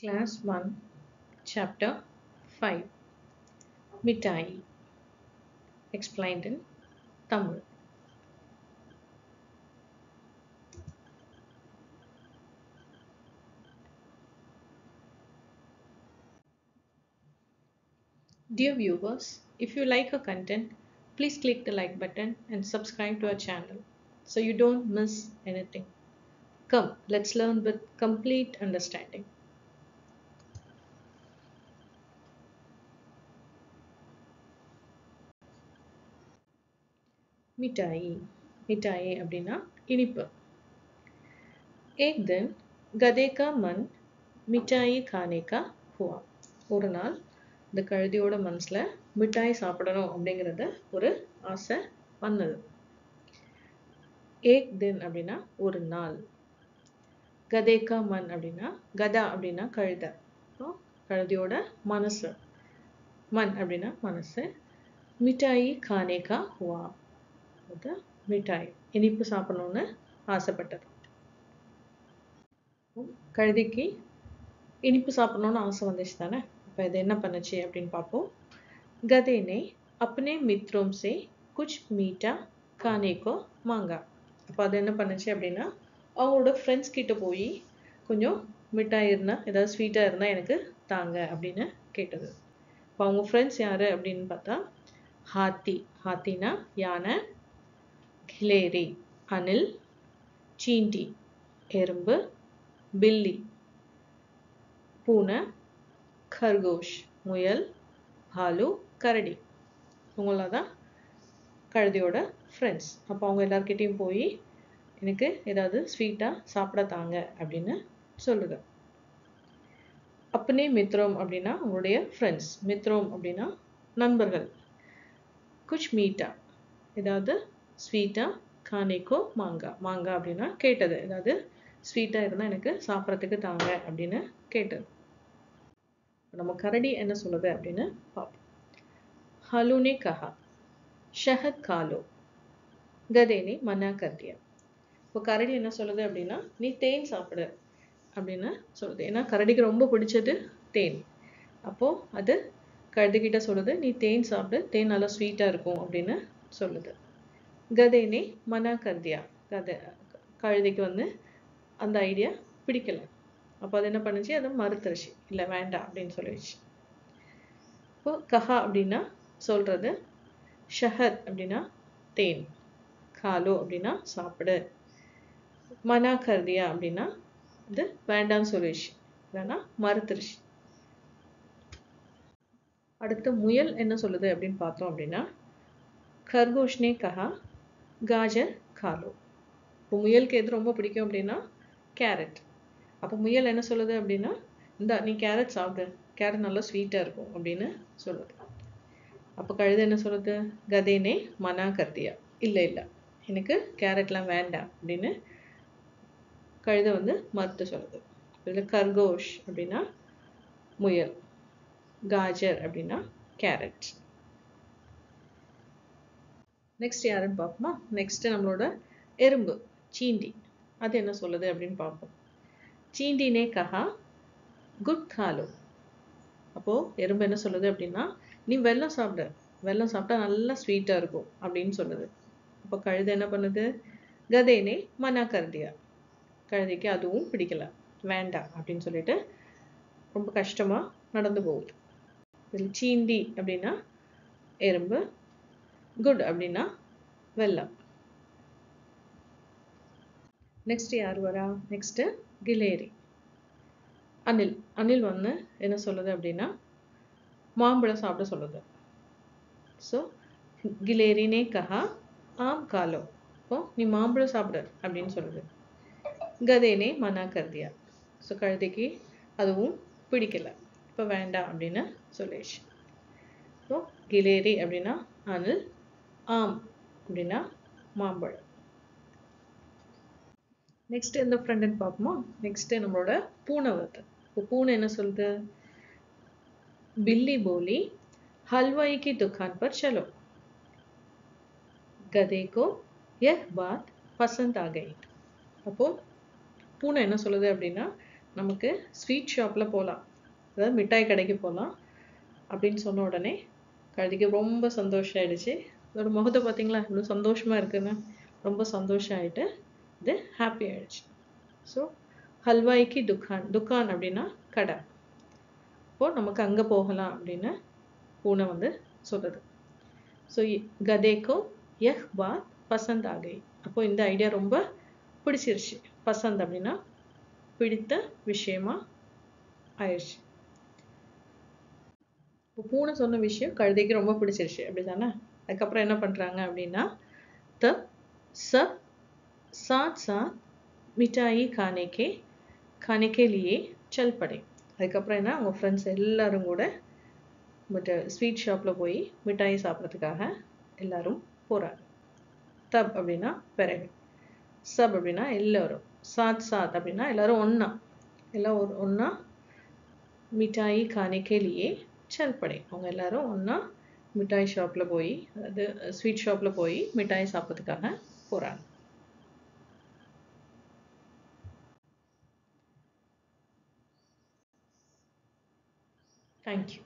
Class 1, Chapter 5, Mitai, explained in Tamil. Dear viewers, if you like our content, please click the like button and subscribe to our channel so you don't miss anything. Come, let's learn with complete understanding. मिठाई मिठाई அப்படின்னா இனிப்பு. एक दिन गधे का मन मिठाई खाने का हुआ. ஒரு நாள் இந்த கழுதியோட மனசுல மிட்டாய் சாப்பிடணும் அப்படிங்கறது ஒரு ஆசை வந்தது. एक दिन அப்படின்னா ஒரு நாள். गधे का मन அப்படின்னா கதா அப்படின்னா கழுதை. கழுதியோட மனசு. मन அப்படின்னா மனசு. மிட்டாய் खाने का हुआ. அது மிட்டாய் இனிப்பு சாப்பிடணும்னு ஆசைப்பட்டது. கழுதைக்கு இனிப்பு சாப்பிடணும்னு ஆசை வந்துச்சு தானே. இப்போ இது என்ன பண்ணுச்சு அப்படின்னு பார்ப்போம். गधे ने अपने मित्रों से कुछ मीठा खाने को मांगा. அப்போ அது என்ன பண்ணுச்சு அப்படின்னா அவங்களோட ஃப்ரெண்ட்ஸ் கிட்ட போய் கொஞ்சம் மிட்டாய் இருந்தா ஏதாவது ஸ்வீட்டா இருந்தா எனக்கு தாங்க அப்படின்னு கேட்டது. இப்போ அவங்க ஃப்ரெண்ட்ஸ் யாரு அப்படின்னு பார்த்தா ஹாத்தி. ஹாத்தினா யானை, கிலேரி அணில், சீண்டி எறும்பு, பில்லி பூனை, खरगोश முயல், பாலு கரடி. இவங்களாம் தான் கழுதையோட ஃப்ரெண்ட்ஸ். அப்போ அவங்க எல்லார்கிட்டையும் போய் எனக்கு ஏதாவது ஸ்வீட்டாக சாப்பிட தாங்க அப்படின்னு சொல்லுது. அப்பனே மித்ரோம் அப்படின்னா அவங்களுடைய ஃப்ரெண்ட்ஸ். மித்ரோம் அப்படின்னா நண்பர்கள். குச் மீட்டா ஏதாவது ஸ்வீட்டா, கானேக்கோ மாங்கா. மாங்கா அப்படின்னா கேட்டது. ஏதாவது ஸ்வீட்டாக இருந்தால் எனக்கு சாப்பிட்றதுக்கு தாங்க அப்படின்னு கேட்டது. நம்ம கரடி என்ன சொல்லுது அப்படின்னு பார்ப்போம். हालू ने कहा शहद खा लो, गधे ने मना कर दिया. இப்போ கரடி என்ன சொல்லுது அப்படின்னா நீ தேன் சாப்பிடு அப்படின்னு சொல்லுது. ஏன்னா கரடிக்கு ரொம்ப பிடிச்சது தேன். அப்போ அது கழுதைகிட்ட சொல்லுது நீ தேன் சாப்பிடு, தேன் நல்லா ஸ்வீட்டா இருக்கும் அப்படின்னு சொல்லுது. கதேனே மனா கர்தியா. கழுதைக்கு வந்து அந்த ஐடியா பிடிக்கல. அப்போ அது என்ன பண்ணுச்சு, அதை மறுத்துருச்சு. இல்லை வேண்டாம் அப்படின்னு சொல்லிடுச்சு. இப்போ கஹா அப்படின்னா சொல்றது, ஷஹத் அப்படின்னா தேன், காலோ அப்படின்னா சாப்பிடு, மனா கர்தியா அப்படின்னா இது வேண்டாம்னு சொல்லிடுச்சு, இல்லைன்னா மறுத்துருச்சு. அடுத்து முயல் என்ன சொல்லுது அப்படின்னு பார்த்தோம் அப்படின்னா खरगोश கஹா காஜர் காலோ. இப்போ முயலுக்கு எது ரொம்ப பிடிக்கும் அப்படின்னா கேரட். அப்போ முயல் என்ன சொல்லுது அப்படின்னா இந்த நீ கேரட் சாப்பிடு, கேரட் நல்லா ஸ்வீட்டாக இருக்கும் அப்படின்னு சொல்லுது. அப்போ கழுதை என்ன சொல்லுது, கதேனே மனா கர்தியா. இல்லை இல்லை எனக்கு கேரட்லாம் வேண்டாம் அப்படின்னு கழுதை வந்து மறுத்து சொல்லுது. இதில் கர்கோஷ் அப்படின்னா முயல், காஜர் அப்படின்னா கேரட். நெக்ஸ்ட் யாருன்னு பார்ப்போமா. நெக்ஸ்ட் நம்மளோட எறும்பு சீண்டி. அது என்ன சொல்லுது அப்படின்னு பார்ப்போம். சீண்டினே கஹா குட் காலோ. அப்போ எறும்பு என்ன சொல்லுது அப்படின்னா நீ வெல்லம் சாப்பிடு, வெல்லம் சாப்பிட்டா நல்லா ஸ்வீட்டா இருக்கும் அப்படின்னு சொல்லுது. அப்போ கழுதை என்ன பண்ணுது, கதேனே மனா கர்தியா. கழுதைக்கு அதுவும் பிடிக்கல, வேண்டாம் அப்படின்னு சொல்லிட்டு ரொம்ப கஷ்டமா நடந்து போகுது. இதில் சீண்டி அப்படின்னா எறும்பு, குட் அப்படின்னா வெல்லம். நெக்ஸ்ட் யார் வரா, நெக்ஸ்ட் கிலேரி அணில். அணில் வந்து என்ன சொல்லுது அப்படின்னா மாம்பழம் சாப்பிட சொல்லுது. ஸோ கிலேரினே கஹா ஆம் காலோ. இப்போ நீ மாம்பழம் சாப்பிடு அப்படின்னு சொல்லுது. கதேனே மனா கர்தியா. ஸோ கழுதைக்கு அதுவும் பிடிக்கல, இப்போ வேண்டாம் அப்படின்னு சொல்லிடுச்சு. ஸோ கிலேரி அப்படின்னா அணில், ஆம் அப்படின்னா மாம்பழம். நெக்ஸ்ட் எந்த ஃப்ரெண்டுன்னு பார்ப்போமா. நெக்ஸ்ட் நம்மளோட பூனை வருது. இப்போ பூனை என்ன சொல்லுது, बिल्ली बोली हलवाई की दुकान पर चलो, गधे को यह बात पसंद आ गई. அப்போ பூனை என்ன சொல்லுது அப்படின்னா நமக்கு ஸ்வீட் ஷாப்பில் போகலாம், அதாவது மிட்டாய் கடைக்கு போகலாம் அப்படின்னு சொன்ன உடனே கழுதைக்கு ரொம்ப சந்தோஷம் ஆயிடுச்சு. அதோட முகத்தை பார்த்தீங்களா இவ்வளோ சந்தோஷமாக இருக்குன்னு. ரொம்ப சந்தோஷம் ஆயிட்டு இது ஹாப்பி ஆயிடுச்சு. ஸோ ஹல்வாய்க்கு துக்கான், துக்கான் அப்படின்னா கடை. இப்போது நமக்கு அங்கே போகலாம் அப்படின்னு பூனை வந்து சொல்லுது. ஸோ கதேக்கோ யஹ் பாத் பசந்த் ஆ கயி. அப்போ இந்த ஐடியா ரொம்ப பிடிச்சிருச்சு. பசந்த் அப்படின்னா பிடித்த விஷயமா ஆயிடுச்சு. இப்போ பூனை சொன்ன விஷயம் கழுதைக்கு ரொம்ப பிடிச்சிருச்சு அப்படிதானே. அதுக்கப்புறம் என்ன பண்ணுறாங்க அப்படின்னா तब सब साथ साथ मिठाई खाने के लिए चल पड़े. அதுக்கப்புறம் என்ன, அவங்க ஃப்ரெண்ட்ஸ் எல்லாரும் கூட ஸ்வீட் ஷாப்பில் போய் மிட்டாய் சாப்பிட்றதுக்காக எல்லாரும் போகிறாங்க. தப் அப்படின்னா பிறகு, சப் அப்படின்னா எல்லாரும், சாத் சாத் அப்படின்னா எல்லாரும் ஒன்றா, எல்லாம் ஒன்றா மிட்டாய் खाने के लिए चल पड़े. அவங்க எல்லாரும் ஒன்றா மிட்டாய் ஷாப்பில் போய், அதாவது ஸ்வீட் ஷாப்பில் போய் மிட்டாய் சாப்பிட்றதுக்காக போகிறாங்க. தேங்க்யூ.